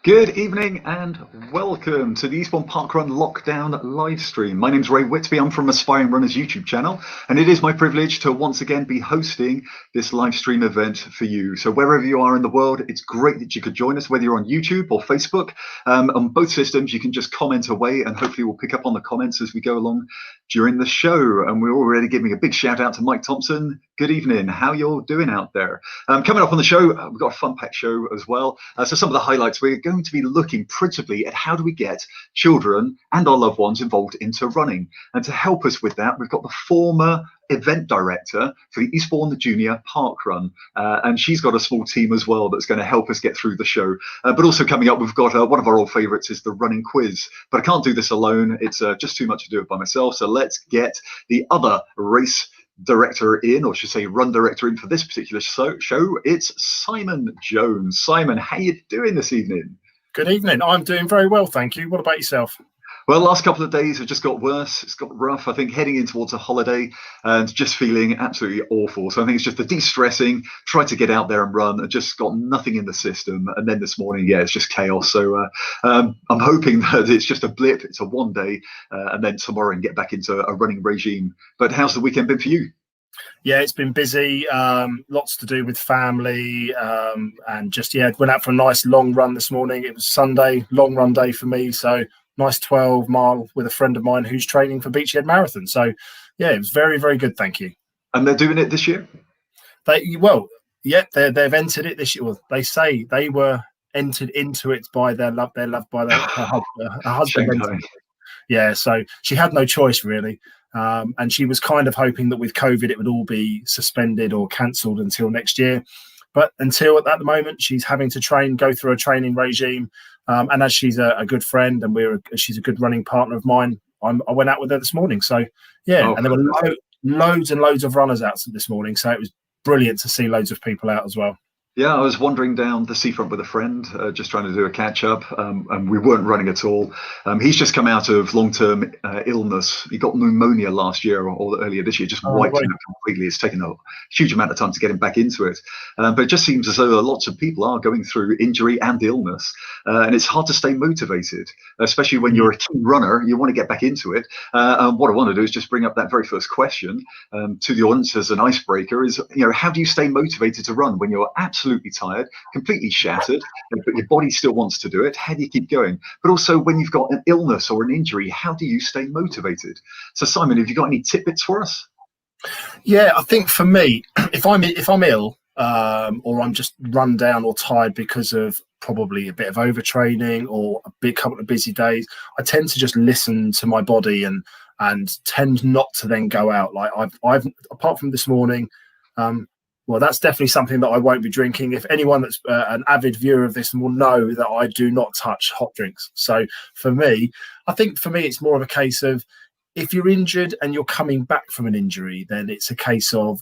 Good evening and welcome to the Eastbourne Parkrun Lockdown Livestream. My name's Ray Whitby. I'm from Aspiring Runners YouTube channel, and it is my privilege to once again be hosting this live stream event for you. So wherever you are in the world, it's great that you could join us, whether you're on YouTube or Facebook. On both systems, you can just comment away, and hopefully we'll pick up on the comments as we go along during the show. And we're already giving a big shout out to Mike Thompson. Good evening. How you're doing out there? Coming up on the show, we've got a fun-packed show as well. So some of the highlights, we're going to be looking principally at how do we get children and our loved ones involved into running. And to help us with that, we've got the former event director for the Eastbourne Junior Parkrun, and she's got a small team as well that's going to help us get through the show. But also coming up, we've got one of our old favourites is the running quiz. But I can't do this alone. It's just too much to do it by myself. So let's get the other race director in, or should say run director in for this particular show. It's Simon Jones. Simon, how you doing this evening? Good evening. I'm doing very well, thank you. What about yourself? Well, the last couple of days have just got worse. It's got rough. I think heading in towards a holiday and just feeling absolutely awful. So I think it's just the de-stressing, try to get out there and run, and just got nothing in the system. And then this morning, yeah, it's just chaos. So I'm hoping that it's just a blip. It's a one day, and then tomorrow and get back into a running regime. But how's the weekend been for you? Yeah, it's been busy. Lots to do with family, and just went out for a nice long run this morning. It was Sunday, long run day for me. So nice 12-mile with a friend of mine who's training for Beachhead Marathon. So yeah, it was very, very good. Thank you. And they're doing it this year? They've entered it this year. Well, they say they were entered into it by their love. They're loved by her husband. Yeah, so she had no choice really. And she was kind of hoping that with COVID it would all be suspended or cancelled until next year. But until at the moment, she's having to go through a training regime. And as she's a good friend and she's a good running partner of mine, I went out with her this morning. So yeah, and there were loads and loads of runners out this morning. So it was brilliant to see loads of people out as well. Yeah, I was wandering down the seafront with a friend, just trying to do a catch-up, and we weren't running at all. He's just come out of long-term illness. He got pneumonia last year or earlier this year, just wiped him out completely. It's taken a huge amount of time to get him back into it. But it just seems as though lots of people are going through injury and illness, and it's hard to stay motivated, especially when you're a keen runner. You want to get back into it. And what I want to do is just bring up that very first question to the audience as an icebreaker is, how do you stay motivated to run when you're absolutely tired, completely shattered, but your body still wants to do it? How do you keep going? But also when you've got an illness or an injury, how do you stay motivated? So Simon, have you got any tidbits for us? Yeah, I think for me, if I'm ill or I'm just run down or tired because of probably a bit of overtraining or a big couple of busy days, I tend to just listen to my body and tend not to then go out. Like I've apart from this morning, well, that's definitely something that I won't be drinking. If anyone that's an avid viewer of this will know that I do not touch hot drinks. So for me, it's more of a case of if you're injured and you're coming back from an injury, then it's a case of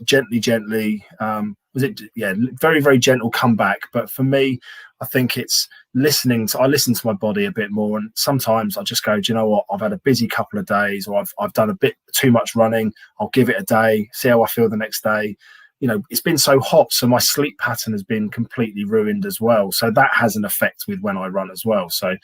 gently, very, very gentle comeback. But for me, I think it's I listen to my body a bit more, and sometimes I just go, do you know what? I've had a busy couple of days, or I've done a bit too much running. I'll give it a day, see how I feel the next day. It's been so hot, so my sleep pattern has been completely ruined as well. So that has an effect with when I run as well. So,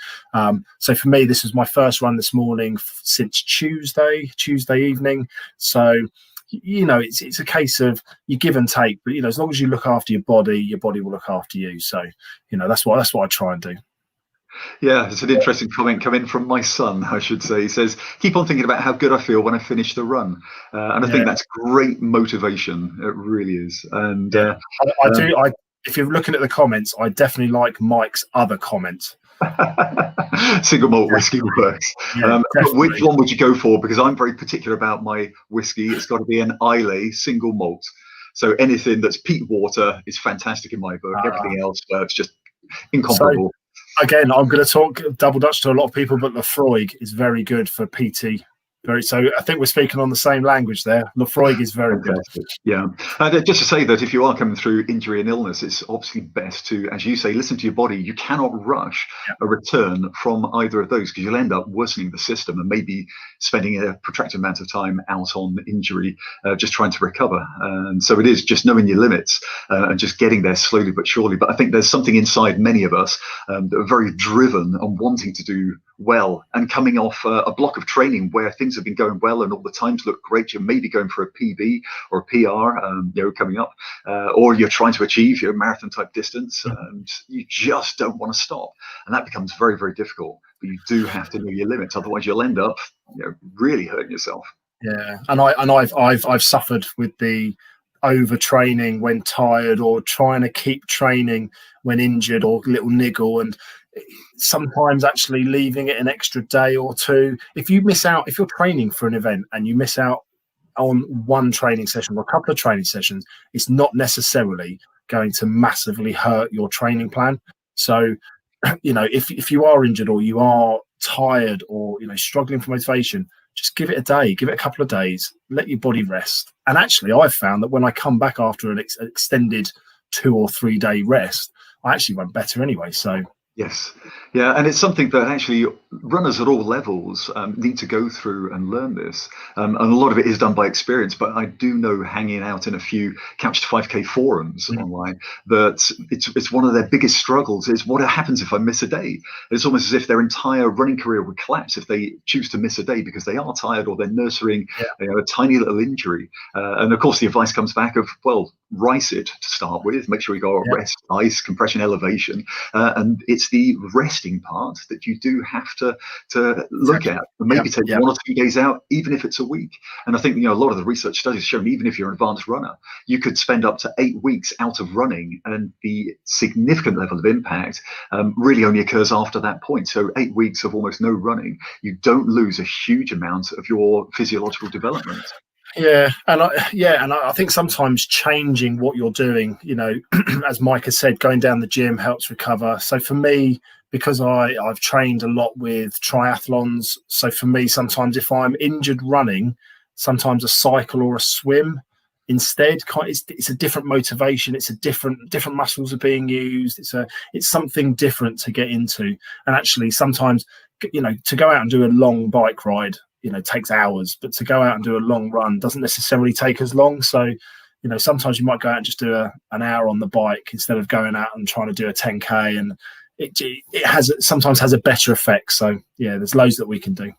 so for me, this was my first run this morning since Tuesday evening. So, it's a case of you give and take, but as long as you look after your body will look after you. So, that's what I try and do. Yeah, it's an interesting comment coming from my son, I should say. He says, keep on thinking about how good I feel when I finish the run. And I think that's great motivation. It really is. And if you're looking at the comments, I definitely like Mike's other comment. Single malt whiskey works. Which one would you go for? Because I'm very particular about my whiskey. It's got to be an Islay single malt. So anything that's peat water is fantastic in my book. Everything else, it's just incomparable. Again, I'm going to talk double Dutch to a lot of people, but Lafroig is very good for PT. Very. So I think we're speaking on the same language there. Lefroy is very good. Yeah. Just to say that if you are coming through injury and illness, it's obviously best to, as you say, listen to your body. You cannot rush a return from either of those, because you'll end up worsening the system and maybe spending a protracted amount of time out on injury, just trying to recover. And so it is just knowing your limits and just getting there slowly but surely. But I think there's something inside many of us that are very driven and wanting to do well, and coming off a block of training where things have been going well and all the times look great. You're maybe going for a PB or a PR, coming up, or you're trying to achieve your marathon type distance, and you just don't want to stop, and that becomes very, very difficult. But you do have to know your limits, otherwise you'll end up, really hurting yourself. Yeah, and I've suffered with the overtraining when tired, or trying to keep training when injured, or little niggle, and sometimes actually leaving it an extra day or two. If you miss out, if you're training for an event and you miss out on one training session or a couple of training sessions, it's not necessarily going to massively hurt your training plan. So, if you are injured, or you are tired, or struggling for motivation, just give it a day, give it a couple of days, let your body rest. And actually, I've found that when I come back after an extended 2 or 3 day rest, I actually run better anyway. So yes. Yeah. And it's something that actually runners at all levels need to go through and learn this. And a lot of it is done by experience. But I do know, hanging out in a few Couch to 5K forums online, that it's one of their biggest struggles is what happens if I miss a day. It's almost as if their entire running career would collapse if they choose to miss a day because they are tired, or they're nursing a tiny little injury. And of course, the advice comes back of, well, rice it to start with. Make sure you go rest, ice, compression, elevation. And it's the resting part that you do have to look at, and maybe take 1 or 2 days out, even if it's a week. And I think a lot of the research studies show, even if you're an advanced runner, you could spend up to 8 weeks out of running, and the significant level of impact really only occurs after that point. So 8 weeks of almost no running, you don't lose a huge amount of your physiological development. Yeah, and I think sometimes changing what you're doing, as Mike has said, going down the gym helps recover. So for me, because I've trained a lot with triathlons, so for me, sometimes if I'm injured running, sometimes a cycle or a swim instead. It's a different motivation. It's a different muscles are being used. It's something different to get into. And actually, sometimes to go out and do a long bike ride, takes hours, but to go out and do a long run doesn't necessarily take as long. So, sometimes you might go out and just do an hour on the bike instead of going out and trying to do a 10K, and it sometimes has a better effect. So yeah, there's loads that we can do.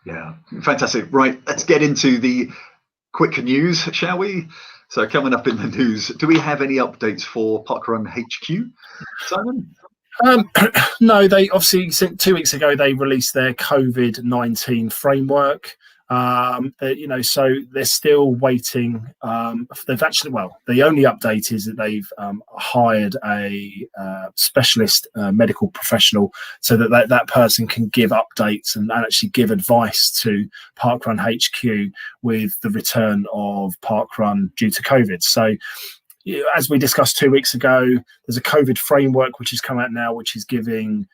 Yeah, fantastic. Right, let's get into the quick news, shall we? So coming up in the news, do we have any updates for Parkrun HQ, Simon? No, they obviously 2 weeks ago they released their COVID-19 framework. So they're still waiting. They've actually, the only update is that they've hired a specialist medical professional so that person can give updates and actually give advice to Parkrun HQ with the return of Parkrun due to COVID. So, as we discussed 2 weeks ago, there's a COVID framework which has come out now, which is giving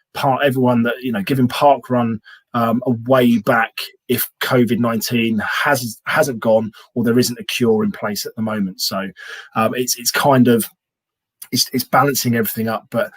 everyone that giving Parkrun a way back if COVID-19 hasn't gone, or there isn't a cure in place at the moment. So it's balancing everything up, but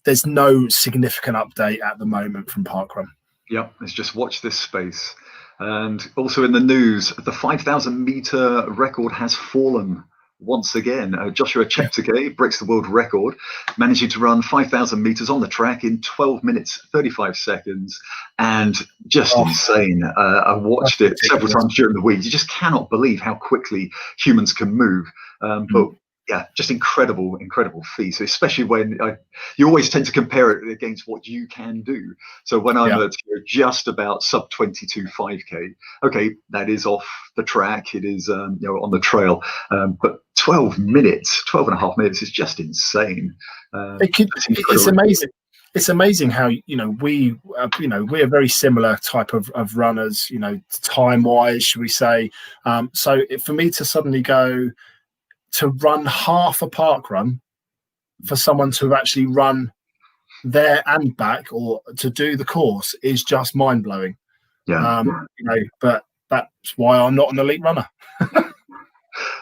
there's no significant update at the moment from Parkrun. Yep, let's just watch this space. And also in the news, the 5,000 meter record has fallen. Once again, Joshua Cheptegei breaks the world record, managing to run 5,000 meters on the track in 12 minutes, 35 seconds, and just insane. I watched it several times during the week. You just cannot believe how quickly humans can move. But yeah, just incredible feat, especially when you always tend to compare it against what you can do. So when I'm at just about sub 22 5K, okay, that is off the track, it is on the trail, but 12 minutes, 12 and a half minutes is just insane. It's amazing. It's amazing how we're a very similar type of runners, time wise, should we say? So for me to suddenly go to run half a park run, for someone to actually run there and back, or to do the course, is just mind blowing. Yeah. But that's why I'm not an elite runner.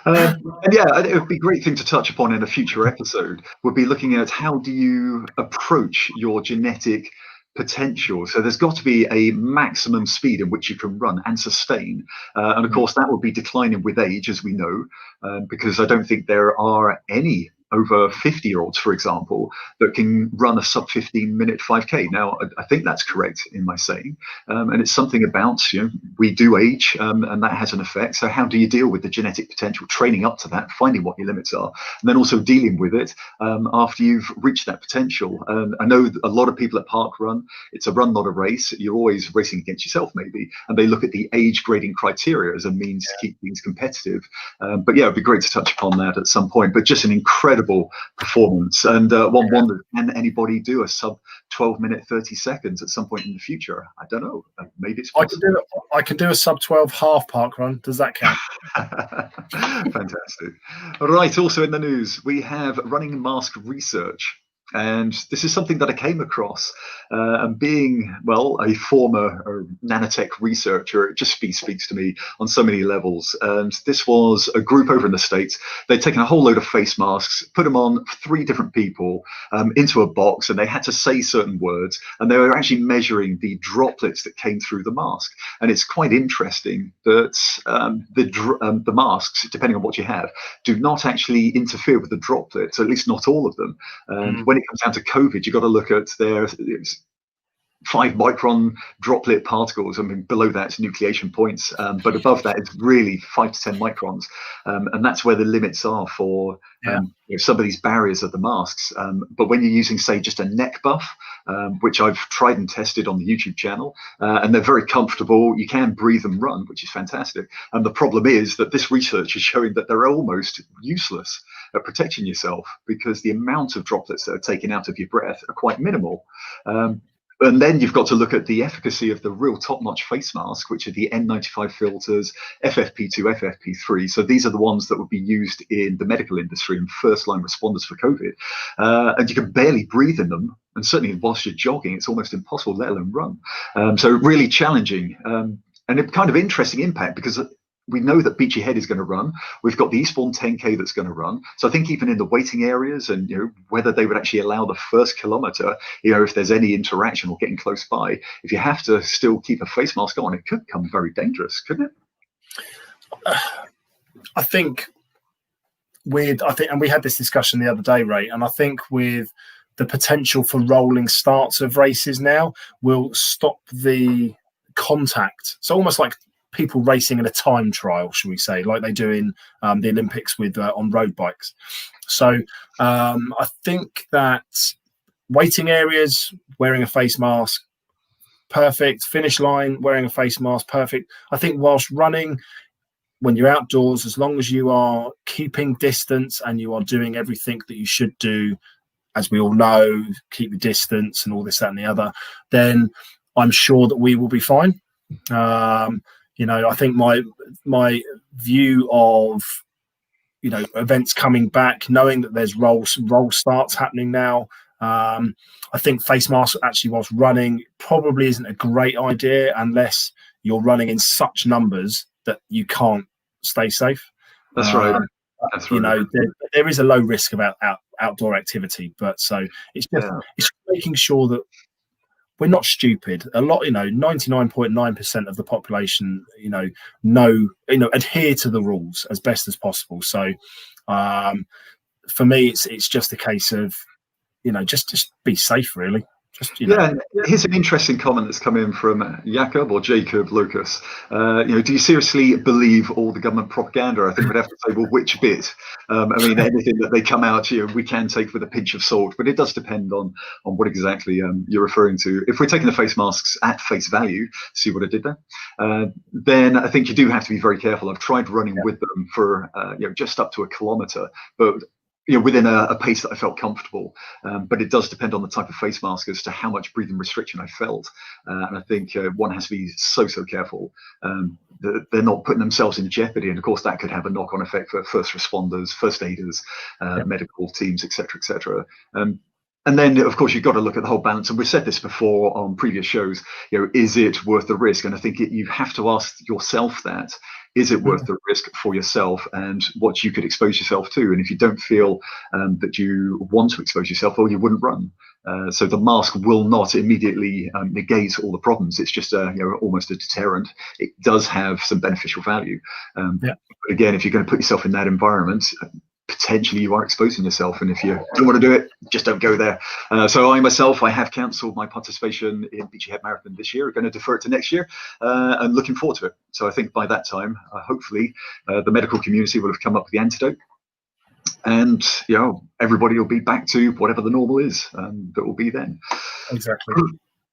And yeah, it would be a great thing to touch upon in a future episode, would be looking at how do you approach your genetic potential. So there's got to be a maximum speed in which you can run and sustain. And of course, that will be declining with age, as we know, because I don't think there are any over 50-year-olds, for example, that can run a sub 15-minute 5K. Now, I think that's correct in my saying. And it's something about, we do age, and that has an effect. So how do you deal with the genetic potential, training up to that, finding what your limits are, and then also dealing with it after you've reached that potential? I know a lot of people at Parkrun, it's a run, not a race. You're always racing against yourself, maybe. And they look at the age grading criteria as a means to keep things competitive. But yeah, it'd be great to touch upon that at some point. But just an incredible performance, and one wonders, can anybody do a sub 12-minute 30 seconds at some point in the future? I don't know, maybe it's possible. I can do a sub 12 half park run. Does that count? Fantastic. All right, also in the news we have running mask research. And this is something that I came across, and being, well, a former nanotech researcher, it just speaks to me on so many levels. And this was a group over in the States. They'd taken a whole load of face masks, put them on 3 different people into a box, and they had to say certain words, and they were actually measuring the droplets that came through the mask. And it's quite interesting that the masks, depending on what you have, do not actually interfere with the droplets, at least not all of them. And when it comes down to COVID, you've got to look at their 5-micron droplet particles. I mean, below that's nucleation points, but above that it's really 5 to 10 microns, and that's where the limits are for some of these barriers of the masks. But when you're using, say, just a neck buff, which I've tried and tested on the YouTube channel, and they're very comfortable, you can breathe and run, which is fantastic. And the problem is that this research is showing that they're almost useless at protecting yourself, because the amount of droplets that are taken out of your breath are quite minimal. And then you've got to look at the efficacy of the real top-notch face mask, which are the N95 filters, FFP2, FFP3. So these are the ones that would be used in the medical industry and first-line responders for COVID. And you can barely breathe in them. And certainly whilst you're jogging, it's almost impossible, let alone run. So really challenging, and a kind of interesting impact, because we know that Beachy Head is going to run. We've got the Eastbourne 10K that's going to run. So I think even in the waiting areas, and whether they would actually allow the first kilometre, if there's any interaction or getting close by, if you have to still keep a face mask on, it could become very dangerous, couldn't it? I think, and we had this discussion the other day, Ray, and I think with the potential for rolling starts of races now will stop the contact. So almost like people racing in a time trial, shall we say, like they do in the Olympics with on road bikes. So I think that waiting areas, wearing a face mask, perfect. Finish line, wearing a face mask, perfect. I think whilst running, when you're outdoors, as long as you are keeping distance and you are doing everything that you should do, as we all know, keep your distance and all this, that and the other, then I'm sure that we will be fine. I think my view of events coming back, knowing that there's roll starts happening now, I think face masks actually whilst running probably isn't a great idea unless you're running in such numbers that you can't stay safe. That's right. That's right. There is a low risk about outdoor activity, but so it's just it's making sure that we're not stupid. A lot, 99.9% of the population, adhere to the rules as best as possible. So, for me, it's just a case of, just be safe, really. Here's an interesting comment that's come in from Jacob Lucas. Do you seriously believe all the government propaganda? I think we'd have to say, well, which bit? Anything that they come out, we can take with a pinch of salt, but it does depend on what exactly you're referring to. If we're taking the face masks at face value, see what I did there, then I think you do have to be very careful. I've tried running with them for just up to a kilometre, but within a pace that I felt comfortable. But it does depend on the type of face mask as to how much breathing restriction I felt. And I think one has to be so careful that they're not putting themselves in jeopardy. And of course, that could have a knock-on effect for first responders, first aiders, medical teams, etc., etc. And then, of course, you've got to look at the whole balance. And we've said this before on previous shows, is it worth the risk? And I think you have to ask yourself that. Is it worth the risk for yourself and what you could expose yourself to? And if you don't feel that you want to expose yourself, well, you wouldn't run. So the mask will not immediately negate all the problems. It's just almost a deterrent. It does have some beneficial value. But again, if you're going to put yourself in that environment, potentially you are exposing yourself, and if you don't want to do it, just don't go there. So I have cancelled my participation in Beachy Head Marathon this year. I'm going to defer it to next year, and looking forward to it. So I think by that time, hopefully, the medical community will have come up with the antidote, and everybody will be back to whatever the normal is that will be then. Exactly.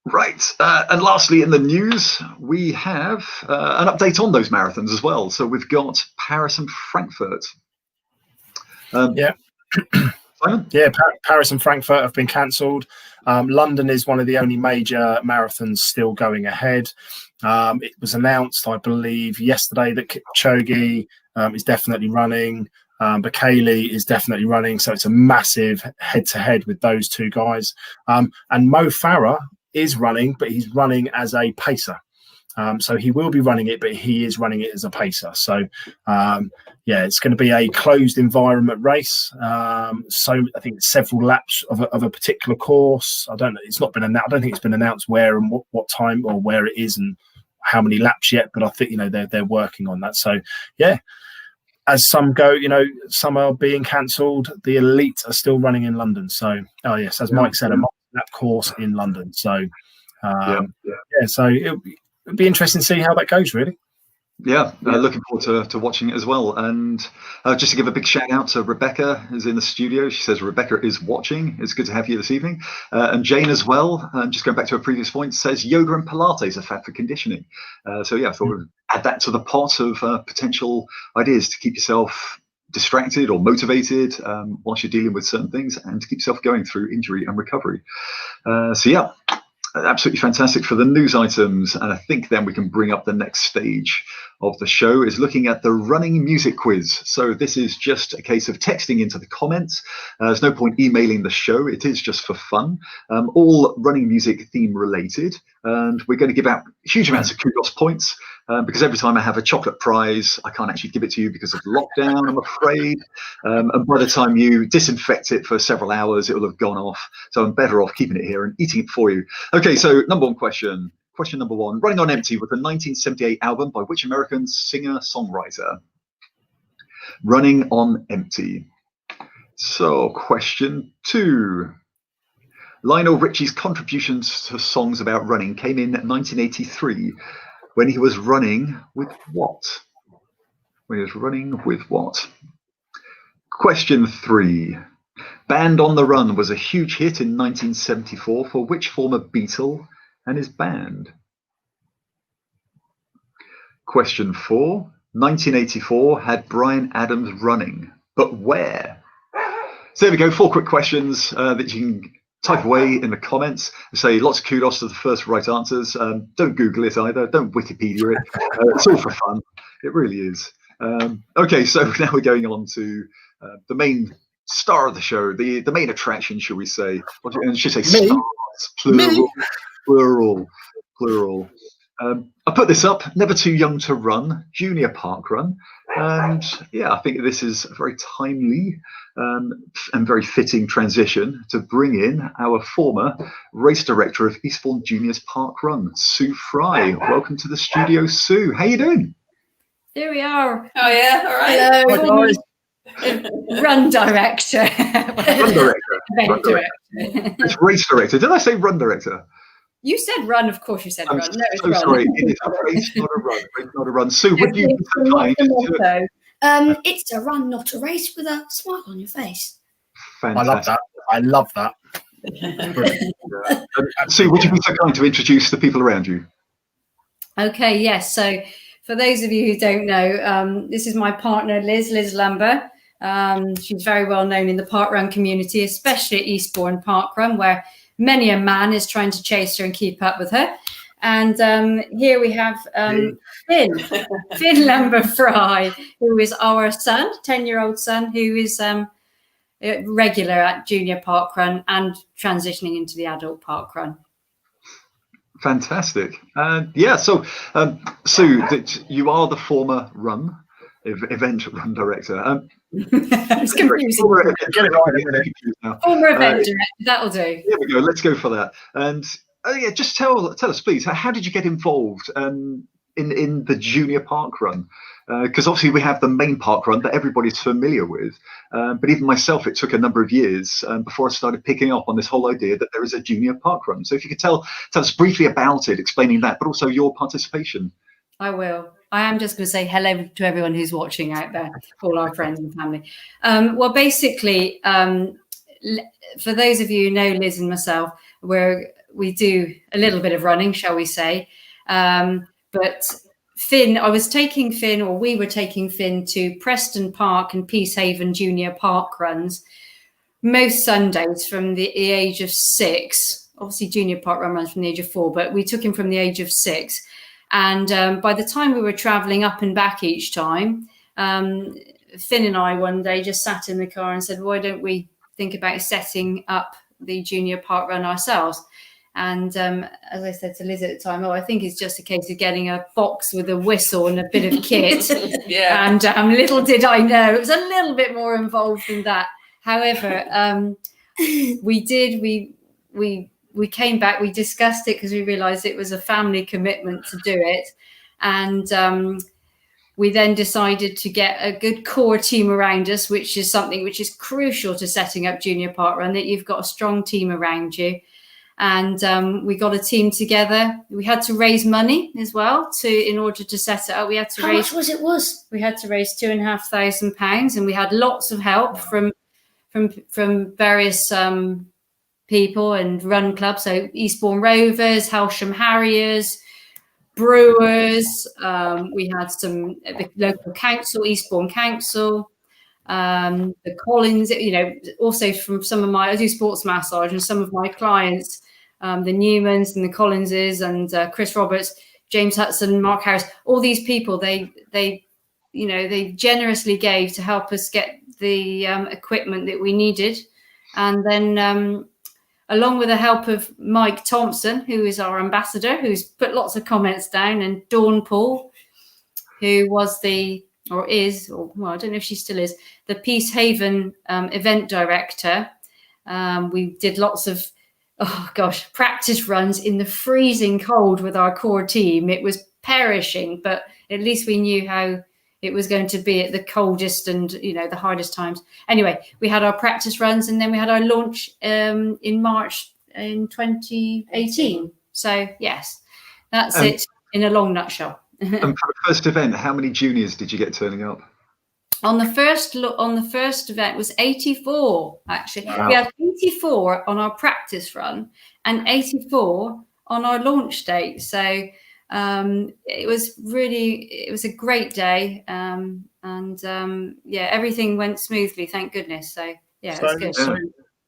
Right, and lastly in the news, we have an update on those marathons as well. So we've got Paris and Frankfurt. Simon? Paris and Frankfurt have been cancelled. London is one of the only major marathons still going ahead. It was announced, I believe, yesterday that Kipchoge is definitely running. Bekele is definitely running. So it's a massive head-to-head with those two guys. And Mo Farah is running, but he's running as a pacer. So he will be running it, but he is running it as a pacer. So, it's going to be a closed environment race. So I think several laps of a particular course. I don't know. It's not been announced. I don't think it's been announced where and what time or where it is and how many laps yet. But I think they're working on that. So as some go, some are being cancelled. The elite are still running in London. So as Mike said, a lap course in London. So so it'd be interesting to see how that goes, really. Looking forward to watching it as well. And just to give a big shout out to Rebecca, who's in the studio. She says Rebecca is watching. It's good to have you this evening. And Jane as well, just going back to a previous point, says yoga and Pilates are fab for conditioning. I thought we'd add that to the pot of potential ideas to keep yourself distracted or motivated whilst you're dealing with certain things, and to keep yourself going through injury and recovery. Absolutely fantastic for the news items. And I think then we can bring up the next stage of the show, is looking at the running music quiz. So this is just a case of texting into the comments. There's no point emailing the show. It is just for fun. All running music theme related. And we're going to give out huge amounts of kudos points because every time I have a chocolate prize, I can't actually give it to you because of lockdown, I'm afraid. And by the time you disinfect it for several hours, it will have gone off. So I'm better off keeping it here and eating it for you. Okay, so number one question. Question number one. Running on Empty was a 1978 album by which American singer-songwriter? Running on Empty. So question two. Lionel Richie's contributions to songs about running came in 1983 when he was running with what? Question three. Band on the Run was a huge hit in 1974 for which former Beatle and his band? Question four. 1984 had Bryan Adams running, but where? So there we go. 4 quick questions that you can type away in the comments. Say lots of kudos to the first right answers. Don't Google it either. Don't Wikipedia it. It's all for fun. It really is. Okay, so now we're going on to the main star of the show, the main attraction, shall we say? I should say stars, plural. I put this up, Never Too Young to Run, Junior Parkrun. And I think this is a very timely and very fitting transition to bring in our former race director of Eastbourne Juniors Parkrun, Sue Fry. Welcome to the studio, Sue. How you doing? Here we are. Oh yeah, all right. Hello. Run director. Run director. It's race director. Did I say run director? You said run, of course you said run. No, it's so run. Sorry, it is a race, not a run. Race, not a run. Sue, would you be so kind to... It's a run, not a race, with a smile on your face. Fantastic. I love that. Sue, would you be so kind to introduce the people around you? Okay, yes. So for those of you who don't know, this is my partner, Liz Lumber. She's very well known in the parkrun community, especially at Eastbourne Parkrun, where many a man is trying to chase her and keep up with her. And here we have Finn Lumber Fry, who is our son, 10-year-old son, who is regular at junior parkrun and transitioning into the adult parkrun. Fantastic. Yeah, so Sue, you are the former event run director. It's confusing. Former event director, that'll do. There we go. Let's go for that. And yeah, just tell us, please, how did you get involved in the junior parkrun? Because obviously we have the main parkrun that everybody's familiar with, but even myself, it took a number of years before I started picking up on this whole idea that there is a junior parkrun. So if you could tell us briefly about it, explaining that, but also your participation. I will. I am just going to say hello to everyone who's watching out there, all our friends and family. Well, basically, for those of you who know Liz and myself, we do a little bit of running, shall we say. But Finn, we were taking Finn to Preston Park and Peacehaven Junior Parkruns most Sundays from the age of 6. Obviously, junior parkrun runs from the age of 4, but we took him from the age of 6. And by the time we were traveling up and back each time, Finn and I one day just sat in the car and said, why don't we think about setting up the junior parkrun ourselves? And as I said to Liz at the time, I think it's just a case of getting a box with a whistle and a bit of kit. Yeah. And little did I know, it was a little bit more involved than that. However, we came back, we discussed it because we realized it was a family commitment to do it. And we then decided to get a good core team around us, which is something which is crucial to setting up junior parkrun, that you've got a strong team around you. And we got a team together. We had to raise money as well in order to set it up. We had to How much was it? We had to raise £2,500, and we had lots of help from various people and run clubs. So Eastbourne Rovers, Helsham Harriers, Brewers. We had the local council, Eastbourne Council. The Collins, also from I do sports massage, and some of my clients, the Newmans and the Collinses and Chris Roberts, James Hudson, Mark Harris, all these people, they generously gave to help us get the equipment that we needed. And then along with the help of Mike Thompson, who is our ambassador, who's put lots of comments down, and Dawn Paul, who was I don't know if she still is, the Peacehaven event director. We did lots of, practice runs in the freezing cold with our core team. It was perishing, but at least we knew how it was going to be at the coldest and, the hardest times. Anyway, we had our practice runs, and then we had our launch in March in 2018. So, yes, that's it in a long nutshell. And for the first event, how many juniors did you get turning up? On the first event was 84, actually. Wow. We had 84 on our practice run and 84 on our launch date. So it was a great day. Everything went smoothly, thank goodness. So yeah, it was good.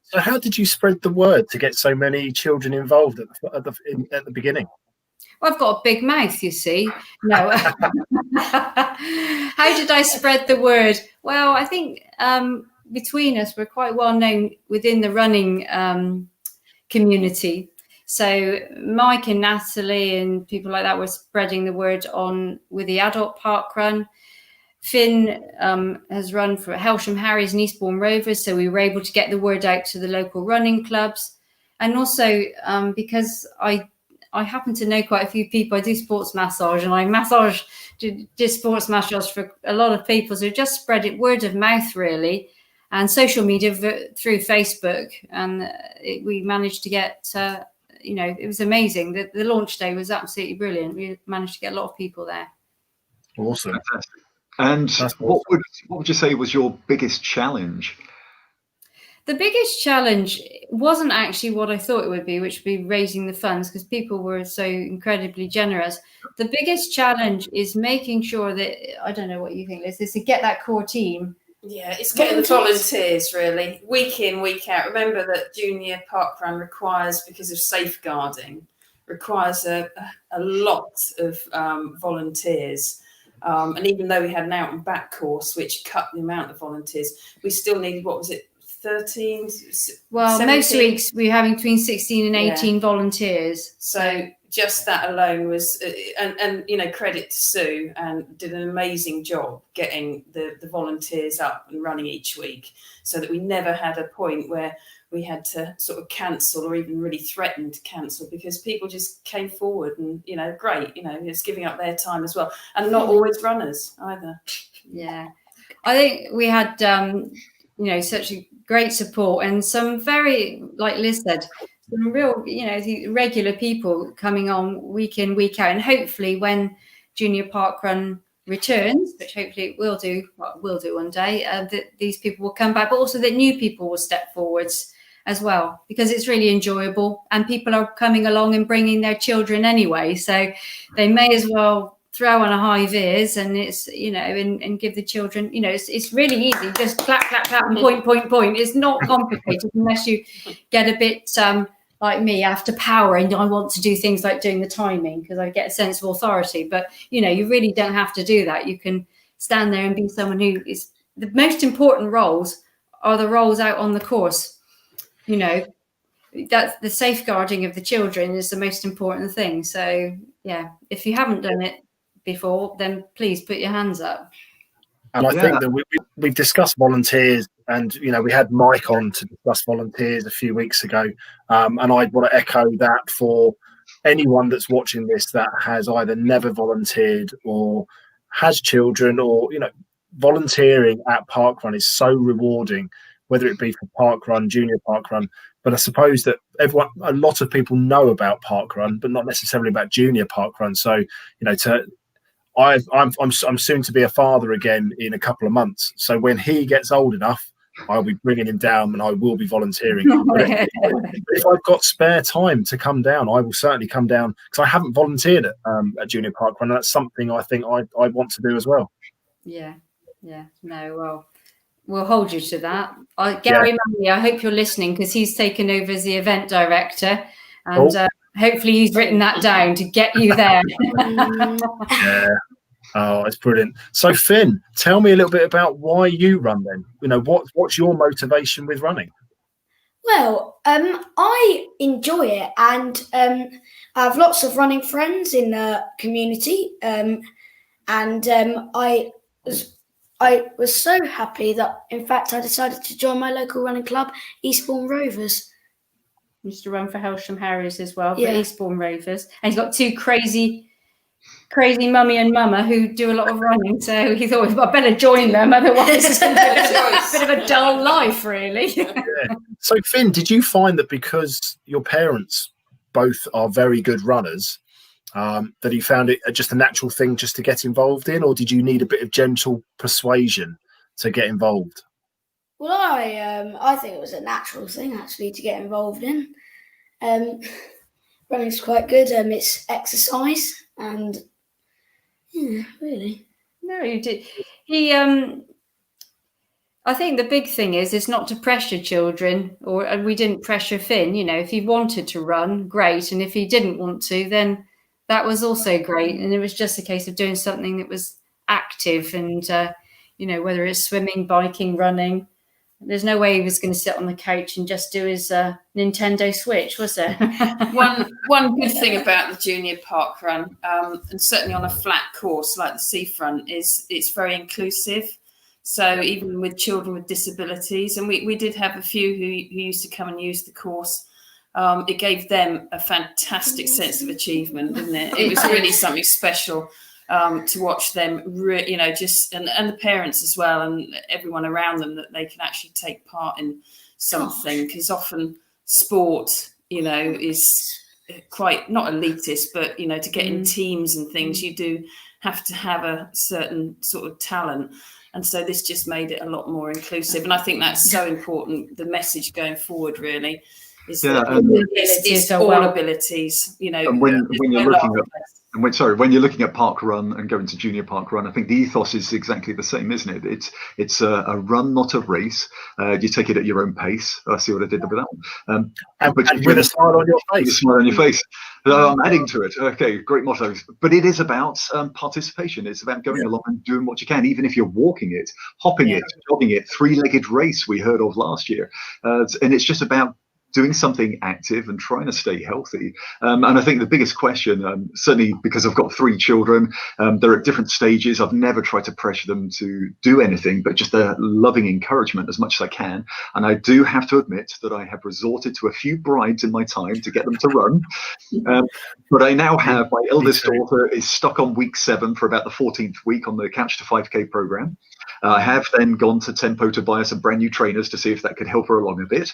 So how did you spread the word to get so many children involved at the beginning? Well, I've got a big mouth, you see. No. How did I spread the word? Well, I think between us, we're quite well known within the running community. So Mike and Natalie and people like that were spreading the word on with the adult parkrun. Finn has run for Helsham Harriers and Eastbourne Rovers, so we were able to get the word out to the local running clubs. And also because I happen to know quite a few people. I do sports massage, and I do sports massage for a lot of people. So just spread it word of mouth, really, and social media through Facebook. And we managed to get, it was amazing. The launch day was absolutely brilliant. We managed to get a lot of people there. Awesome. Fantastic. And what would you say was your biggest challenge? The biggest challenge wasn't actually what I thought it would be, which would be raising the funds, because people were so incredibly generous. The biggest challenge is making sure that, I don't know what you think, Liz, is to get that core team. Yeah, it's getting the volunteers, really, week in, week out. Remember that junior parkrun requires, because of safeguarding, requires a lot of volunteers. And even though we had an out and back course, which cut the amount of volunteers, we still needed, 13? Well, 17? most weeks we're having between 16 and 18 Yeah. volunteers. So just that alone was, and you know, credit to Sue, and did an amazing job getting the volunteers up and running each week, so that we never had a point where we had to sort of cancel or even really threaten to cancel, because people just came forward and, you know, great, you know, it's giving up their time as well, and not always runners either. Yeah, I think we had, you know, such a great support and some very, like Liz said, some real, you know, the regular people coming on week in, week out. And hopefully when Junior Parkrun returns, which hopefully it will do, well, will do one day, that these people will come back, but also that new people will step forwards as well, because it's really enjoyable and people are coming along and bringing their children anyway. So they may as well throw on a high vis, and it's, you know, and give the children, you know, it's really easy, just clap, clap, clap, and point, point, point. It's not complicated unless you get a bit like me, after power, and I want to do things like doing the timing because I get a sense of authority. But, you know, you really don't have to do that. You can stand there and be someone who is, the most important roles are the roles out on the course. You know, that's the safeguarding of the children is the most important thing. So, yeah, if you haven't done it before, then please put your hands up. And I think that we've discussed volunteers, and, you know, we had Mike on to discuss volunteers a few weeks ago. And I'd want to echo that for anyone that's watching this that has either never volunteered or has children, or, you know, volunteering at Parkrun is so rewarding, whether it be for Parkrun, Junior Parkrun. But I suppose that a lot of people know about Parkrun, but not necessarily about Junior Parkrun. So, you know, I'm soon to be a father again in a couple of months. So when he gets old enough, I'll be bringing him down and I will be volunteering. But if I've got spare time to come down, I will certainly come down, because I haven't volunteered at Junior Parkrun. And that's something I think I want to do as well. Yeah. No, well, we'll hold you to that. Gary Manley, I hope you're listening, because he's taken over as the event director, and hopefully he's written that down to get you there. Yeah. Oh, it's brilliant. So Finn, tell me a little bit about why you run then. You know, what's your motivation with running? Well, I enjoy it, and I have lots of running friends in the community, and I was so happy that, in fact, I decided to join my local running club, Eastbourne Rovers. Used to run for Helsham Harriers as well, for Yeah. Eastbourne Rovers. And he's got two crazy mummy and mama who do a lot of running. So he thought, I better join them, otherwise it's going to be a bit of a dull life, really. Yeah. So Finn, did you find that because your parents both are very good runners, that you found it just a natural thing just to get involved in, or did you need a bit of gentle persuasion to get involved? Well, I think it was a natural thing, actually, to get involved in. Running's quite good. It's exercise, and yeah, really. No, you did. I think the big thing is not to pressure children, and we didn't pressure Finn. You know, if he wanted to run, great, and if he didn't want to, then that was also great. And it was just a case of doing something that was active, and you know, whether it's swimming, biking, running. There's no way he was going to sit on the couch and just do his Nintendo Switch, was there? One good thing about the Junior Parkrun, and certainly on a flat course like the Seafront, is it's very inclusive. So even with children with disabilities, and we did have a few who used to come and use the course, it gave them a fantastic sense of achievement, didn't it? It was really something special. To watch them, you know, just and the parents as well, and everyone around them, that they can actually take part in something, because often sport, you know, is quite not elitist, but, you know, to get in teams and things, you do have to have a certain sort of talent, and so this just made it a lot more inclusive, and I think that's so important. The message going forward is that it's all abilities, you know. And when you're looking at And when you're looking at park run and going to junior park run, I think the ethos is exactly the same, isn't it? It's a run, not a race. You take it at your own pace. I see what I did with that one. And with a smile on your face. With a smile on your face. I'm adding to it. Okay, great motto. But it is about participation. It's about going along and doing what you can, even if you're walking it, hopping it, jogging it, three-legged race we heard of last year. And it's just about doing something active and trying to stay healthy. And I think the biggest question, certainly because I've got 3 children, they're at different stages. I've never tried to pressure them to do anything, but just a loving encouragement as much as I can. And I do have to admit that I have resorted to a few bribes in my time to get them to run. But I now have, my eldest daughter is stuck on week 7 for about the 14th week on the Couch to 5K program. I have then gone to Tempo to buy some brand new trainers to see if that could help her along a bit.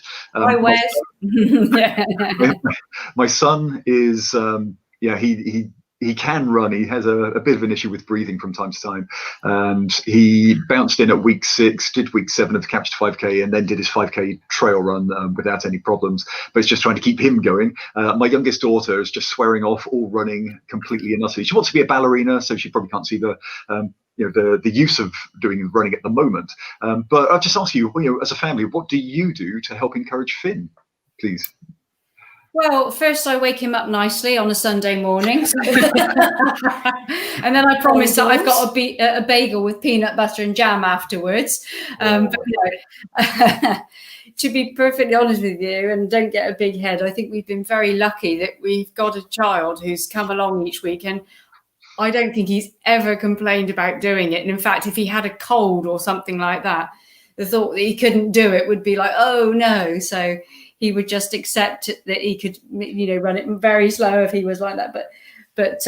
My son is, he can run. He has a bit of an issue with breathing from time to time. And he bounced in at week 6, did week 7 of the Couch to 5K, and then did his 5K trail run without any problems. But it's just trying to keep him going. My youngest daughter is just swearing off all running completely and utterly. She wants to be a ballerina, so she probably can't see the use of doing running at the moment. But I'll just ask you, as a family, what do you do to help encourage Finn, please? Well, first I wake him up nicely on a Sunday morning. And then I promise that I've got a bagel with peanut butter and jam afterwards. But to be perfectly honest with you, and don't get a big head, I think we've been very lucky that we've got a child who's come along each week, and I don't think he's ever complained about doing it. And in fact, if he had a cold or something like that, the thought that he couldn't do it would be like, oh no. So he would just accept that he could, run it very slow if he was like that. But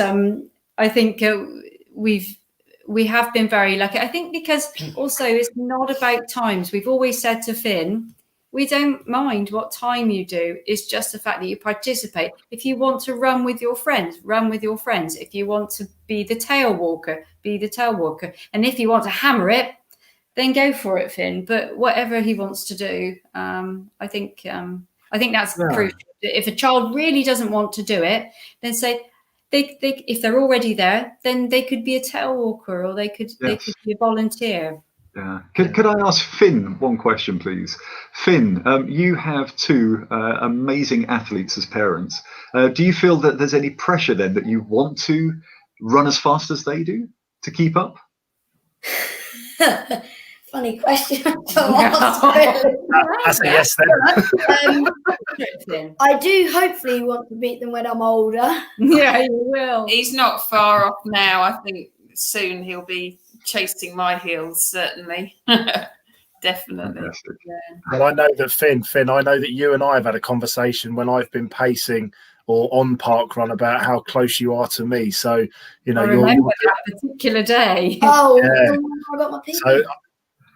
I think we have been very lucky. I think because also it's not about times. We've always said to Finn, we don't mind what time you do. It's just the fact that you participate. If you want to run with your friends, run with your friends. If you want to be the tail walker, be the tail walker. And if you want to hammer it, then go for it, Finn. But whatever he wants to do, I think that's crucial. If a child really doesn't want to do it, then say they if they're already there, then they could be a tail walker, or they could be a volunteer. Yeah. Could I ask Finn one question, please? Finn, you have 2 amazing athletes as parents. Do you feel that there's any pressure then that you want to run as fast as they do to keep up? Funny question to ask, really. That's a yes then. I do hopefully want to beat them when I'm older. Yeah, you will. He's not far off now. I think soon he'll be chasing my heels, certainly. Definitely. Yeah. Well, I know that Finn, I know that you and I have had a conversation when I've been pacing or on parkrun about how close you are to me. So, I remember that particular day. Oh, yeah. I got my pizza. So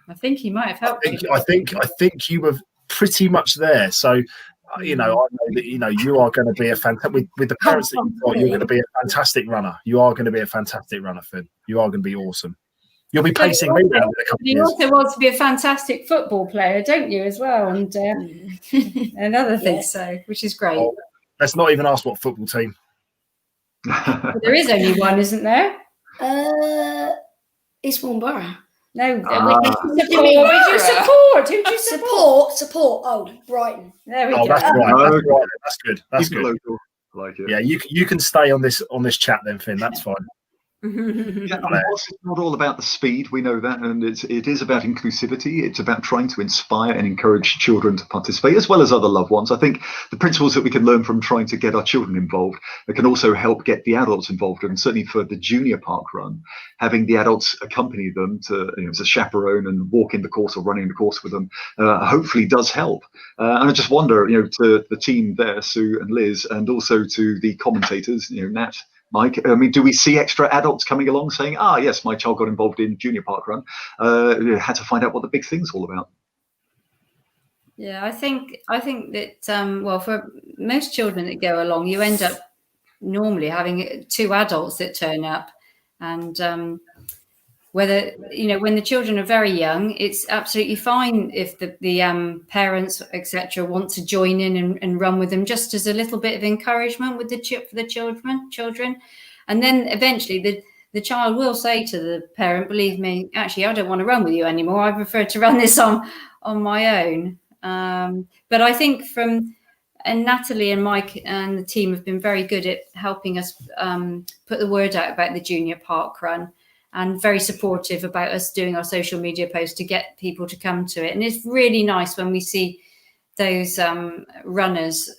I think he might have helped you. I think you were pretty much there. So, I know that you are going to be a fantastic with the parents that you've got. You're going to be a fantastic runner. You are going to be a fantastic runner, Finn. You are going to be awesome. You'll be pacing me down in a couple of years. You also want to be a fantastic football player, don't you, as well? And other things, which is great. Well, let's not even ask what football team. But there is only one, isn't there? Eastbourne Borough. No, Who do you support? Support. Oh, Brighton. There we go. That's right. That's good. That's Keep it good. local. Like it. Yeah, you can stay on this chat then, Finn. That's fine. Yeah, it's not all about the speed, we know that, and it is about inclusivity. It's about trying to inspire and encourage children to participate, as well as other loved ones. I think the principles that we can learn from trying to get our children involved, it can also help get the adults involved. And certainly for the junior park run, having the adults accompany them to as a chaperone and walk in the course or running the course with them, hopefully does help. And I just wonder, to the team there, Sue and Liz, and also to the commentators, Nat, Mike, do we see extra adults coming along saying, yes, my child got involved in junior parkrun, had to find out what the big thing's all about? Yeah, I think that, for most children that go along, you end up normally having 2 adults that turn up. And whether, when the children are very young, it's absolutely fine if the parents, etc., want to join in and run with them, just as a little bit of encouragement with for the children. And then eventually the child will say to the parent, believe me, actually, I don't want to run with you anymore. I prefer to run this on my own. But I think and Natalie and Mike and the team have been very good at helping us put the word out about the junior park run, and very supportive about us doing our social media posts to get people to come to it. And it's really nice when we see those runners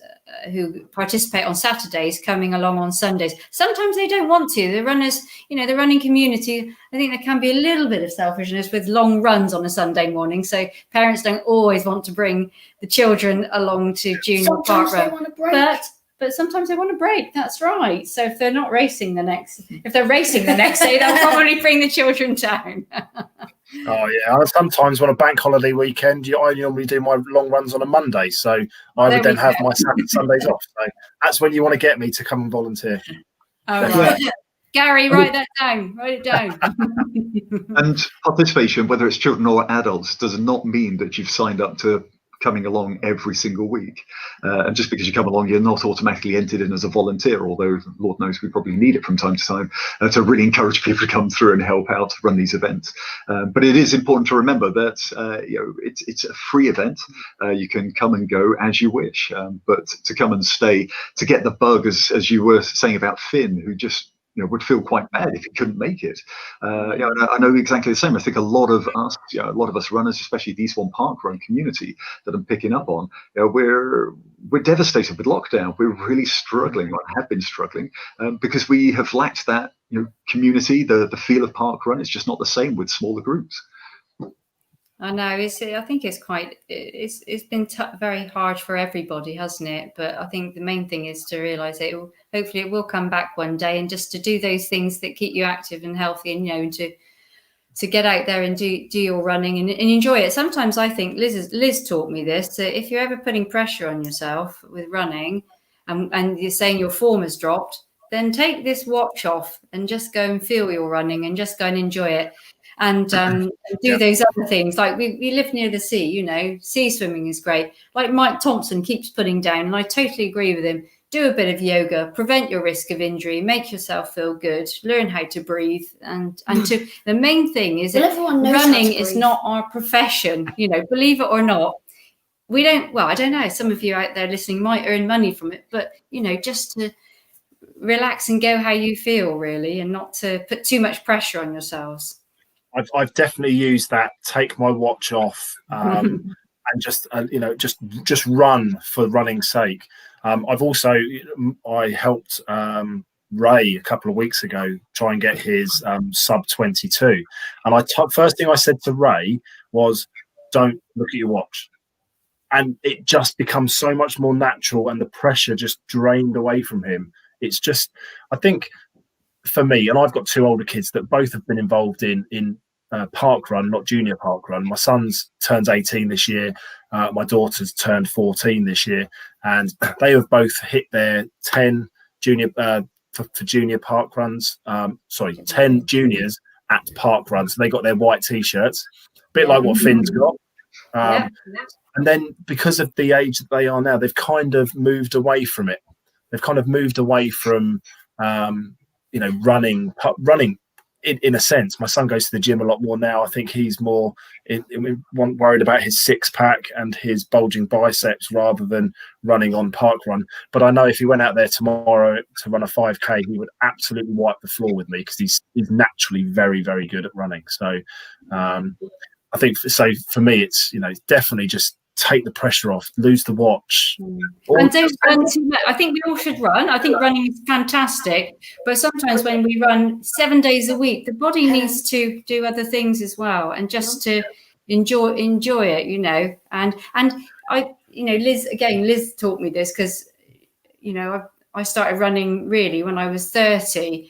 who participate on Saturdays coming along on Sundays. Sometimes they don't want to. The runners, the running community, I think there can be a little bit of selfishness with long runs on a Sunday morning. So parents don't always want to bring the children along to junior park run. But sometimes they want a break. That's right. So if they're racing the next day, they'll probably bring the children down. Oh yeah. Sometimes on a bank holiday weekend, I normally do my long runs on a Monday, so I would then have my Sundays off. So that's when you want to get me to come and volunteer. Oh, right. Gary, write that down. Write it down. And participation, whether it's children or adults, does not mean that you've signed up to coming along every single week. And just because you come along, you're not automatically entered in as a volunteer, although Lord knows we probably need it from time to time to really encourage people to come through and help out run these events. But it is important to remember that it's a free event. You can come and go as you wish, but to come and stay, to get the bug, as you were saying about Finn, who just would feel quite bad if he couldn't make it. I know exactly the same. I think a lot of us runners, especially the Eastbourne Parkrun community that I'm picking up on, we're devastated with lockdown. We're really struggling, or have been struggling, because we have lacked that community. The feel of parkrun is just not the same with smaller groups. I know. I think it's been very hard for everybody, hasn't it? But I think the main thing is to realise that hopefully it will come back one day, and just to do those things that keep you active and healthy, and to get out there and do your running and enjoy it. Sometimes I think Liz taught me this, that if you're ever putting pressure on yourself with running, and you're saying your form has dropped, then take this watch off and just go and feel your running and just go and enjoy it. And do those other things. Like we live near the sea, sea swimming is great. Like Mike Thompson keeps putting down, and I totally agree with him. Do a bit of yoga, prevent your risk of injury, make yourself feel good, learn how to breathe. And the main thing is that running is not our profession, believe it or not. We don't, I don't know, some of you out there listening might earn money from it, but, just to relax and go how you feel, really, and not to put too much pressure on yourselves. I've definitely used that. Take my watch off, and just run for running's sake. I've also I helped Ray a couple of weeks ago try and get his sub 22, and first thing I said to Ray was, "Don't look at your watch," and it just becomes so much more natural, and the pressure just drained away from him. It's just, I think, for me, and I've got two older kids that both have been involved in parkrun, not junior parkrun. My son's turns 18 this year. My daughter's turned 14 this year, and they have both hit their 10 junior for junior parkruns. 10 juniors at parkrun. So they got their white t-shirts, a bit like what Finn's got. And then because of the age that they are now, they've kind of moved away from it. They've kind of moved away from running in a sense. My son goes to the gym a lot more now. I think he's more worried about his six-pack and his bulging biceps rather than running on parkrun. But I know if he went out there tomorrow to run a 5K, he would absolutely wipe the floor with me, because he's naturally very, very good at running. So I think for me, it's definitely just take the pressure off, lose the watch. And don't run too much. I think we all should run. I think running is fantastic, but sometimes when we run 7 days a week, the body needs to do other things as well, and just to enjoy it, And I, Liz taught me this, because I started running really when I was 30,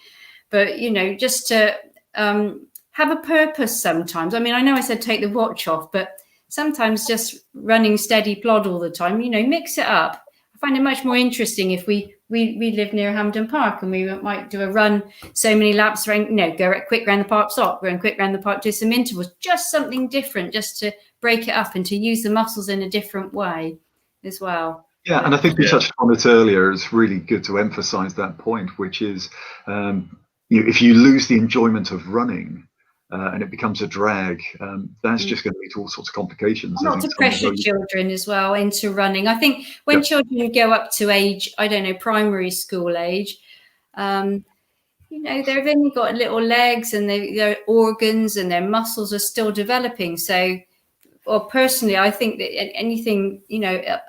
but just to have a purpose sometimes. I mean, I know I said take the watch off, but sometimes just running steady plod all the time, mix it up. I find it much more interesting if we live near Hampden Park and we might do a run so many laps around, go quick around the park, stop, run quick around the park, do some intervals, just something different, just to break it up and to use the muscles in a different way as well. Yeah, and I think we touched on it earlier. It's really good to emphasize that point, which is if you lose the enjoyment of running and it becomes a drag, that's just going to lead to all sorts of complications. Not to pressure children as well into running. I think when children go up to age, I don't know, primary school age, they've only got little legs and their organs and their muscles are still developing. So, or personally, I think that anything,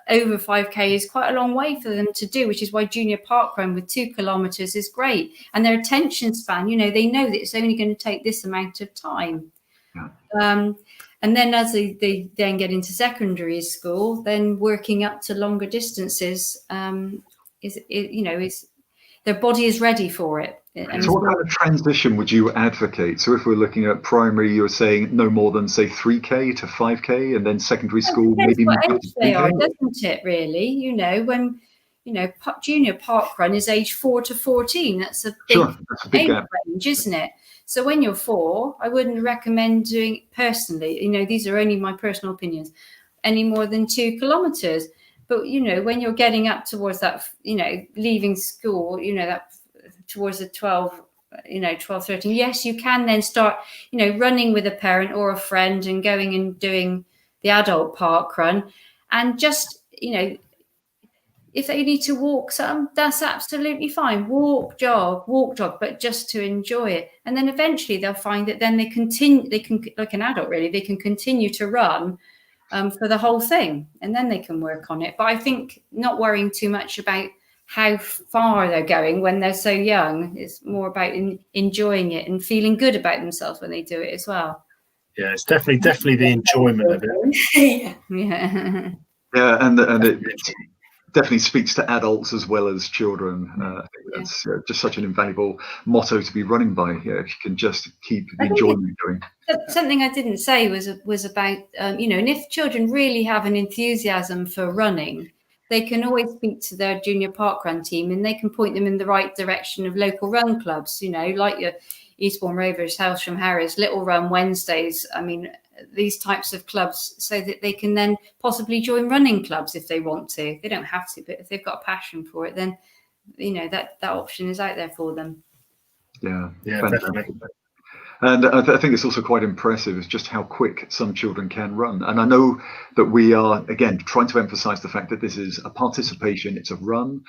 over 5K is quite a long way for them to do, which is why junior parkrun with 2 kilometers is great. And their attention span, they know that it's only going to take this amount of time. Yeah. And then as they then get into secondary school, then working up to longer distances is their body is ready for it. So what kind of transition would you advocate? So if we're looking at primary, you're saying no more than, say, 3K to 5K, and then secondary school, maybe what age they are, doesn't it, really? When, junior parkrun is age 4 to 14. That's a big age range, isn't it? So when you're 4, I wouldn't recommend doing, personally, these are only my personal opinions, any more than 2 kilometers. But, when you're getting up towards that, leaving school, that towards the 12, 13, yes, you can then start, running with a parent or a friend and going and doing the adult park run. And just, if they need to walk some, that's absolutely fine. Walk, jog, but just to enjoy it. And then eventually they'll find that then they can, like an adult really, they can continue to run for the whole thing, and then they can work on it. But I think not worrying too much about how far they're going when they're so young. It's more about enjoying it and feeling good about themselves when they do it as well. Yeah, it's definitely the enjoyment of it. Yeah, and it definitely speaks to adults as well as children. I think that's just such an invaluable motto to be running by. If you can just keep the enjoyment going. Something I didn't say was about and if children really have an enthusiasm for running, they can always speak to their junior parkrun team and they can point them in the right direction of local run clubs, like your Eastbourne Rovers, Hailsham Harriers, Little Run Wednesdays. I mean, these types of clubs, so that they can then possibly join running clubs if they want to. They don't have to, but if they've got a passion for it, then, that option is out there for them. Yeah, definitely. And I think it's also quite impressive is just how quick some children can run. And I know that we are, again, trying to emphasize the fact that this is a participation, it's a run.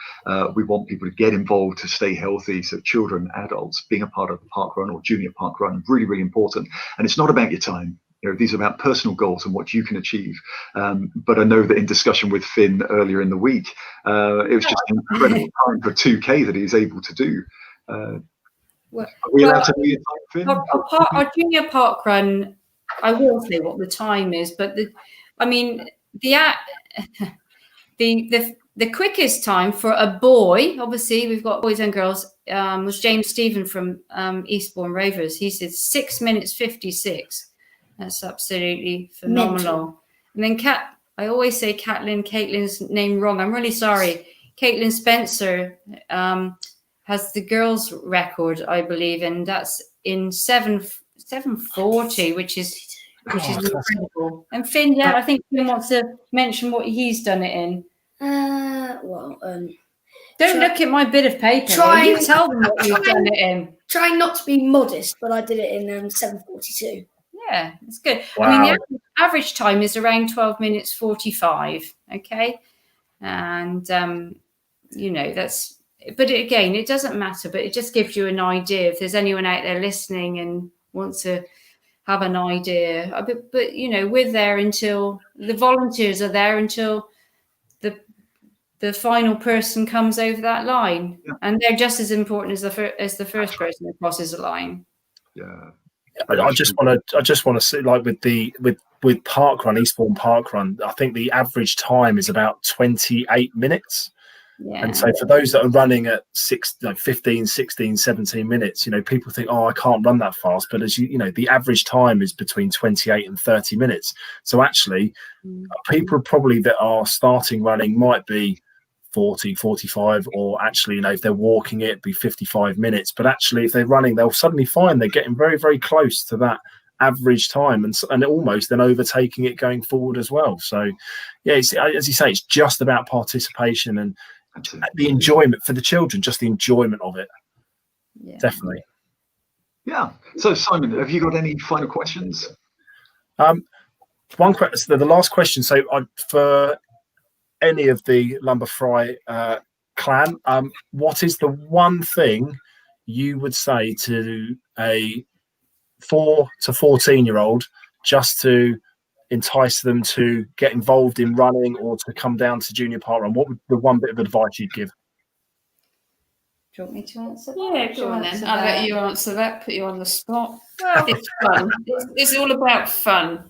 We want people to get involved, to stay healthy. So children, adults, being a part of the parkrun or junior parkrun, really, really important. And it's not about your time. These are about personal goals and what you can achieve. But I know that in discussion with Finn earlier in the week, it was just an incredible time for 2K that he's able to do. Are we allowed to do your time, Finn? Our junior parkrun, I will say what the time is, but the quickest time for a boy, obviously we've got boys and girls, was James Stephen from Eastbourne Rovers. He said 6 minutes 56. That's absolutely phenomenal. And then I always say Caitlin's name wrong. I'm really sorry. Caitlin Spencer has the girls' record, I believe, and that's in 7:40, which is incredible. And Finn, I think Finn wants to mention what he's done it in. Don't look at my bit of paper. You tell them what you've done it in. Trying not to be modest, but I did it in 7:42. Yeah, it's good. Wow. I mean, the average time is around 12 minutes 45. Okay, and that's. But again, it doesn't matter. But it just gives you an idea. If there's anyone out there listening and wants to have an idea, but we're there until the volunteers are there until the final person comes over that line, and they're just as important as the first person that crosses the line. Yeah. I just want to see, like with parkrun, Eastbourne Parkrun, I think the average time is about 28 minutes. Yeah. And so for those that are running at 15, 16, 17 minutes, people think, I can't run that fast. But as the average time is between 28 and 30 minutes. So actually, people probably that are starting running might be 40, 45, or actually, if they're walking it, be 55 minutes. But actually, if they're running, they'll suddenly find they're getting very, very close to that average time, and almost then overtaking it going forward as well. So yeah, it's, as you say, it's just about participation and the enjoyment for the children, just the enjoyment of it. Yeah. Definitely. Yeah. So Simon, have you got any final questions? One question, the last question. So for any of the Lumber Fry clan, what is the one thing you would say to a 4 to 14-year-old just to entice them to get involved in running or to come down to junior parkrun? What would the one bit of advice you'd give? Do you want me to answer that? Yeah, go on then. I'll let you answer that, put you on the spot. Well, It's fun. It's all about fun.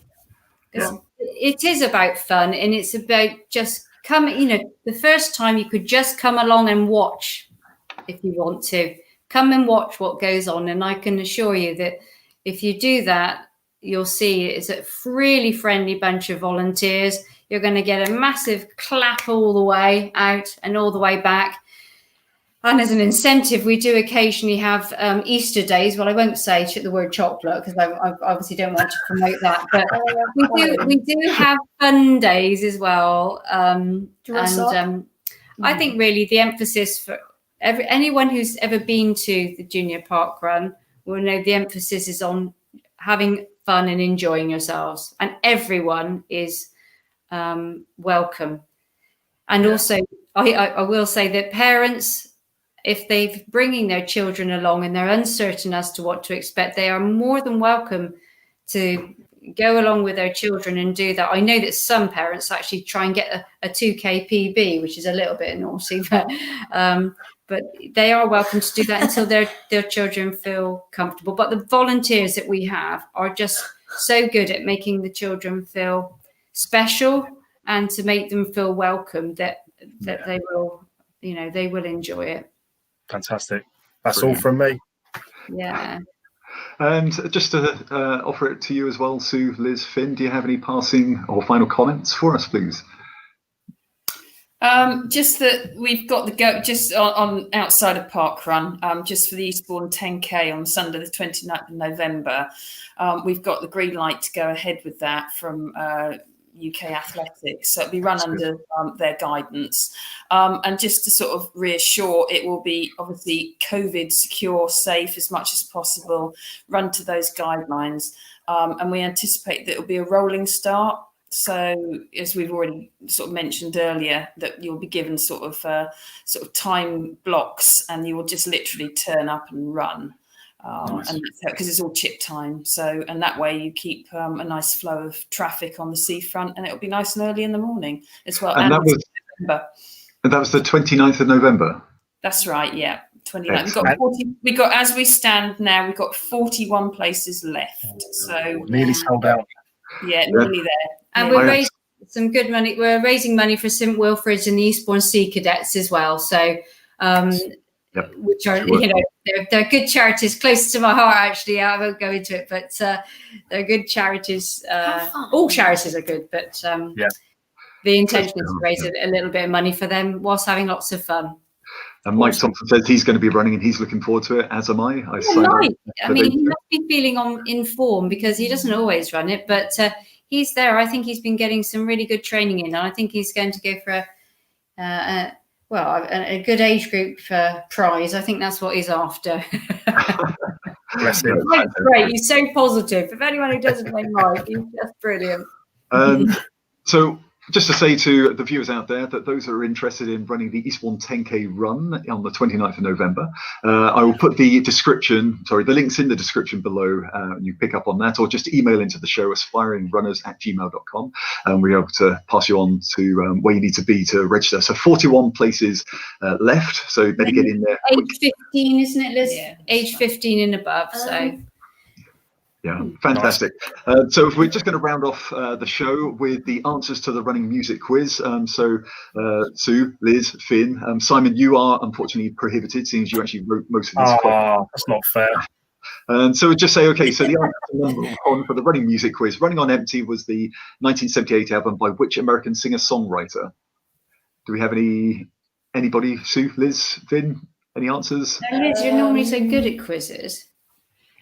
it is about fun, and it's about just coming, the first time you could just come along and watch if you want to. Come and watch what goes on, and I can assure you that if you do that, you'll see it's a really friendly bunch of volunteers. You're going to get a massive clap all the way out and all the way back. And as an incentive, we do occasionally have Easter days. Well, I won't say the word chocolate because I obviously don't want to promote that. But we do have fun days as well. I think really the emphasis for anyone who's ever been to the junior parkrun will know the emphasis is on having fun and enjoying yourselves. And everyone is welcome. And also, I will say that parents, if they're bringing their children along and they're uncertain as to what to expect, they are more than welcome to go along with their children and do that. I know that some parents actually try and get a 2K PB, which is a little bit naughty, but they are welcome to do that until their children feel comfortable. But the volunteers that we have are just so good at making the children feel special and to make them feel welcome that they will, they will enjoy it. Fantastic. That's all from me. Yeah. And just to offer it to you as well, Sue, Liz, Finn, do you have any passing or final comments for us, please? Just that we've got the go just on outside of Parkrun, just for the Eastbourne 10K on Sunday, the 29th of November. We've got the green light to go ahead with that from UK Athletics, so it'll be run under their guidance, and just to sort of reassure, it will be obviously COVID secure, safe as much as possible, run to those guidelines, and we anticipate that it'll be a rolling start. So as we've already sort of mentioned earlier, that you'll be given sort of time blocks, and you will just literally turn up and run. Nice. And because it's all chip time, so and that way you keep a nice flow of traffic on the seafront, and it'll be nice and early in the morning as well. And that was the 29th of November. That's right, yeah, 29th. We got as we stand now, we've got 41 places left, so nearly sold out. Yeah, nearly there. And we're raising some good money. We're raising money for St Wilfrid's and the Eastbourne Sea Cadets as well. So. Which are, they're good charities, close to my heart, actually. I won't go into it, but they're good charities. All charities are good, but the intention is to raise a little bit of money for them whilst having lots of fun. And Mike Thompson says he's going to be running and he's looking forward to it, as am I. I mean, he must be feeling in form because he doesn't always run it, but he's there. I think he's been getting some really good training in, and I think he's going to go for a good age group prize. I think that's what he's after. Bless him. Great. He's so positive. If anyone who doesn't know Mike, he's just brilliant. So just to say to the viewers out there that those that are interested in running the Eastbourne 10K run on the 29th of November, I will put the links in the description below. You pick up on that, or just email into the show, aspiringrunners@gmail.com, and we're able to pass you on to where you need to be to register. So 41 places left, so better get in there. Age 15, isn't it, Liz? Yeah. Age 15 and above, so... Yeah, fantastic. So if we're just going to round off the show with the answers to the running music quiz. So Sue, Liz, Finn, Simon, you are unfortunately prohibited, since you actually wrote most of this. That's not fair. And so just say, okay, so the answer to number one for the running music quiz, Running on Empty, was the 1978 album by which American singer-songwriter? Do we have anybody, Sue, Liz, Finn, any answers? Liz, you're normally so good at quizzes.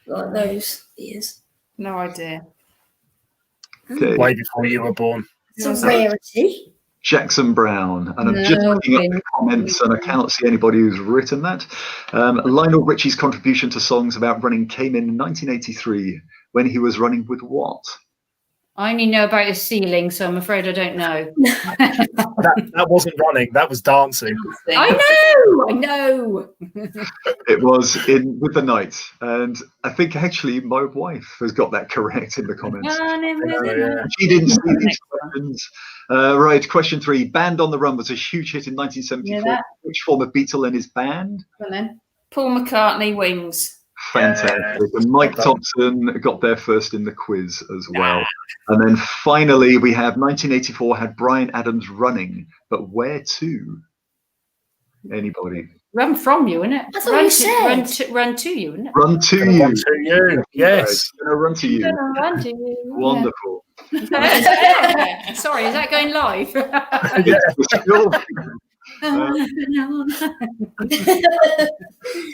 Like those years. No idea. Okay. Way before you were born. It's a rarity. Jackson Brown, and I'm just looking at the comments and I cannot see anybody who's written that. Lionel Richie's contribution to songs about running came in 1983 when he was running with what? I only know about his ceiling, so I'm afraid I don't know. That wasn't running, that was dancing. I know. It was in With the Night, and I think actually my wife has got that correct in the comments. She didn't see these questions. Right, question 3. Band on the Run was a huge hit in 1974. Which former Beatle and his band? Paul McCartney, Wings. Fantastic. And Mike Thompson got there first in the quiz as well. And then finally, we have 1984 had Bryan Adams running, but where to? Anybody? Run from you, isn't it? That's what you said. Run to you, isn't it? Run to you. Run to you. Yes. Run to you. Run to you. Wonderful. Sorry, is that going live?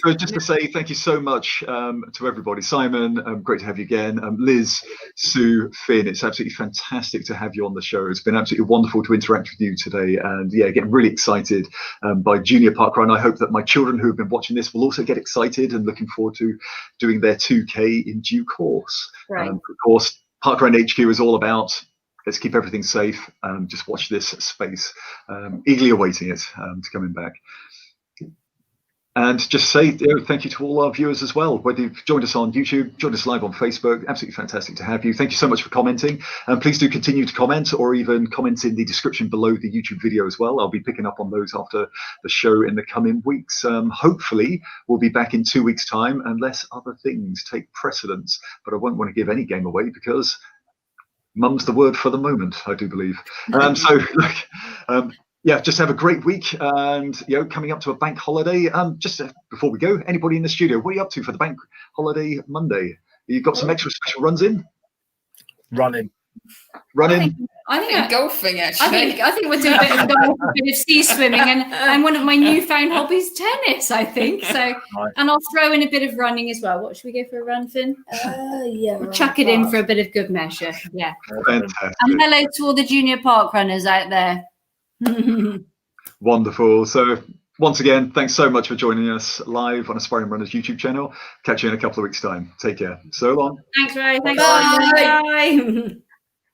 So just to say thank you so much to everybody. Simon, great to have you again. Liz, Sue, Finn, it's absolutely fantastic to have you on the show. It's been absolutely wonderful to interact with you today, and yeah, getting really excited by Junior Parkrun. I hope that my children who have been watching this will also get excited and looking forward to doing their 2K in due course. Right. Of course, Parkrun HQ is all about let's keep everything safe. Just watch this space. Eagerly awaiting it to coming back. And just say thank you to all our viewers as well, whether you've joined us on YouTube, joined us live on Facebook. Absolutely fantastic to have you. Thank you so much for commenting. And please do continue to comment, or even comment in the description below the YouTube video as well. I'll be picking up on those after the show in the coming weeks. Hopefully, we'll be back in 2 weeks' time, unless other things take precedence. But I won't want to give any game away because mum's the word for the moment, I do believe. Yeah, just have a great week, and coming up to a bank holiday. Just before we go, anybody in the studio, what are you up to for the bank holiday Monday? You've got some extra special runs in? Running. I think golfing, actually. I think we're doing a bit of golf, a bit of sea swimming, and one of my newfound hobbies, tennis, I think. So, right. And I'll throw in a bit of running as well. What should we go for a run, Finn? Yeah. We'll chuck it in for a bit of good measure. Yeah. Fantastic. And hello to all the junior park runners out there. Wonderful. So once again, thanks so much for joining us live on Aspiring Runners YouTube channel. Catch you in a couple of weeks' time. Take care. So long. Thanks, Ray. Thanks. Bye. Bye.